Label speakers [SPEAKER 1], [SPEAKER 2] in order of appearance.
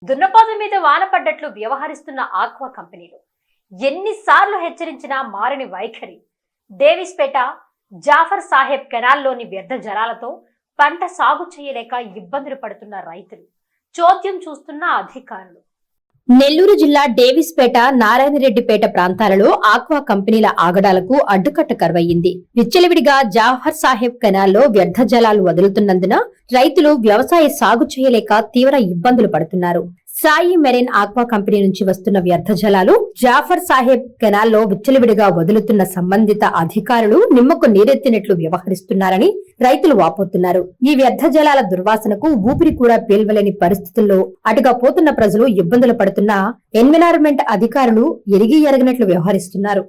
[SPEAKER 1] దున్నపోతు మీద వాన పడ్డట్లు వ్యవహరిస్తున్న ఆక్వా కంపెనీలు ఎన్నిసార్లు హెచ్చరించినా మారని వైఖరి. డేవిస్పేట జాఫర్ సాహెబ్ కెనాల్లోని వ్యర్థ జలాలతో పంట సాగు చేయలేక ఇబ్బందులు పడుతున్న రైతులు, చోద్యం చూస్తున్న అధికారులు.
[SPEAKER 2] నెల్లూరు జిల్లా డేవిస్పేట, నారాయణరెడ్డిపేట ప్రాంతాలలో ఆక్వా కంపెనీల ఆగడాలకు అడ్డుకట్ట కరువయ్యింది. విచ్చలవిడిగా జాఫర్ సాహెబ్ కెనాల్లో వ్యర్థ జలాలు వదులుతున్నందున రైతులు వ్యవసాయ సాగు చేయలేక తీవ్ర ఇబ్బందులు పడుతున్నారు. సాయి మెరైన్ ఆక్వా కంపెనీ నుంచి వస్తున్న వ్యర్థ జలాలు జాఫర్ సాహెబ్ కెనాల్లో విచ్చలవిడిగా వదులుతున్న సంబంధిత అధికారులు నిమ్మకు నీరెత్తినట్లు వ్యవహరిస్తున్నారని రైతులు వాపోతున్నారు. ఈ వ్యర్థ జలాల దుర్వాసనకు ఊపిరి కూడా పీల్వలేని పరిస్థితుల్లో అటుగా పోతున్న ప్రజలు ఇబ్బందులు పడుతున్నా ఎన్విరాన్మెంట్ అధికారులు ఎరిగి ఎరగనట్లు వ్యవహరిస్తున్నారు.